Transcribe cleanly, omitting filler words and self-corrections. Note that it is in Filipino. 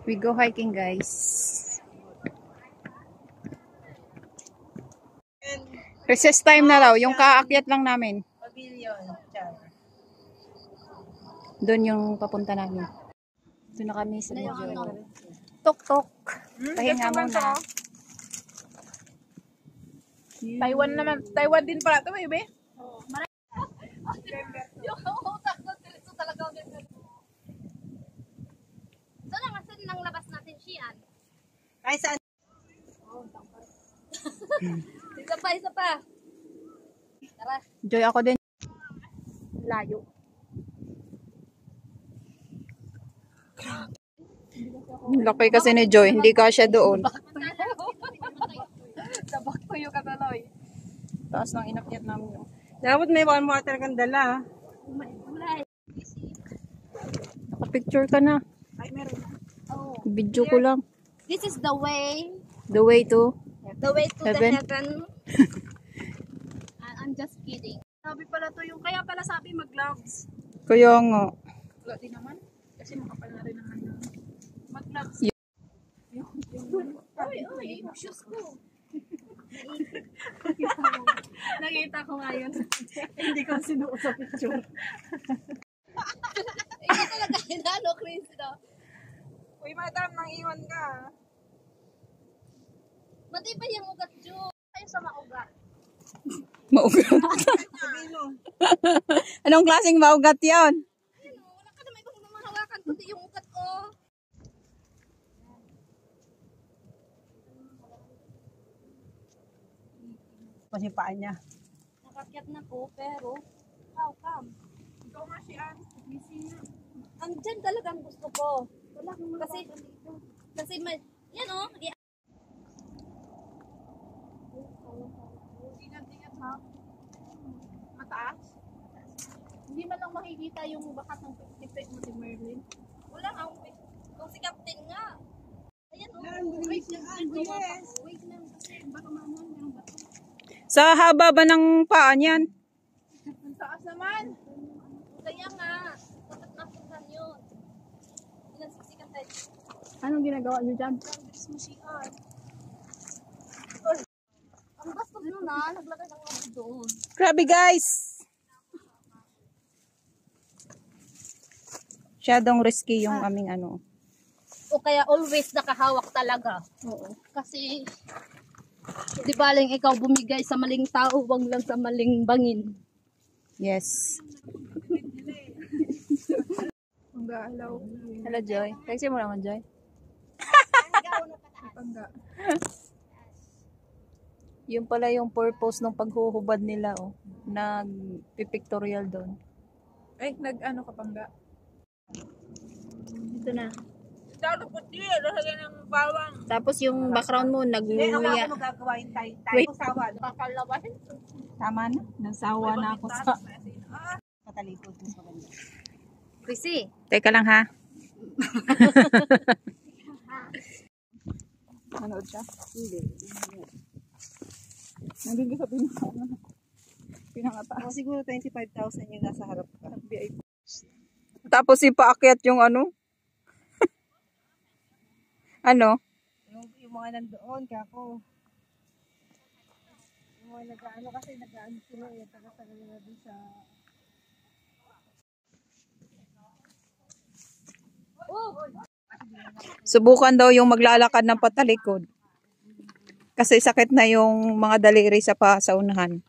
We go hiking, guys. Recess time na raw. Yung kaakyat lang namin. Doon yung papunta namin. Doon na kami sa medyo. Tok-tok. Pahinga muna. Taiwan naman. Taiwan din pala ito, baby. Yung utak ko, ito talaga. So lang, asan nang labas natin siyan? Ay, saan? Isa pa. Tara. Joy ako din. Layo. Laki kasi ni Joy. Hindi ka siya doon. Sabak ko yung kataloy. Taas ng inakyat namin. Dapat may warm water kang dala. Naka-picture ka na. Ay, meron na. Oh. Video ko lang. This is the way. The way to Heaven. heaven. The heaven. I'm just kidding. Sabi pala to yung, kaya pala sabi mag-gloves. Kaya nga. Wala din naman. Kasi makapal na rin naman yung mag-gloves. Uy, yung shoes ko. Nakita ko ngayon. Hindi ko sinuot sa picture. Hindi talaga hinalo, Chris. Uy, madam, nang iwan ka. Matibay yung ugat, Jo. Tayo sa maugat. Maugat. Sabihin mo. Anong klaseng maugat yan? Ayun, wala ka naman ibang mamahawakan kundi yung ugat ko. Kasi paa niya. Nakakyat na po, pero how come? Ikaw nga siya. Andyan talagang gusto ko. Kasi may, yan o. Ingat-ingat ha. Mataas. Hindi man lang makikita yung bakat ng pipit mo si Merlin. Wala nga. Kung si Captain nga. Ayan o. Wait lang kasi baka maman yung bato. Sa haba ba ng paa niyan? Ang taas naman. Kaya nga. Dapat napuntan yun. Inasiksikan tayo. Anong ginagawa niyo dyan? Bilis mo siyan. Ang bastos nun na. Naglagay ng mga doon. Grabe, guys! Masyadong risky yung aming ano. O kaya always nakahawak talaga. Oo. Kasi di baling ikaw bumigay sa maling tao, wag lang sa maling bangin. Yes. Ang gaalaw. Hello, Joy. Texting mo naman, Joy. Pangga. Yun pala yung purpose ng paghuhubad nila, oh. Nag-pictorial doon. Ay, nag-ano ka pangga? Ito na. Dalo po di, lalagyan ng bawang. Tapos yung background mo, nag-uya. magagawain tayo. Wait. Sawa. Kakalabahin. Tama na. Nasawa na ako sa... Patalikod. Mas maganda. Chrissy. Teka lang, ha? Manood siya? Hindi. Nandun ka sa pinakataas. Siguro 25,000 yung nasa harap ka. VIP. Tapos ipaakyat yung ano? Ano? Yung mga nandoon, kako. Yung mga nag-ano kasi, nag-ano sila, taga-taga nila dun sa... Subukan daw yung maglalakad ng patalikod. Kasi sakit na yung mga daliri sa unahan.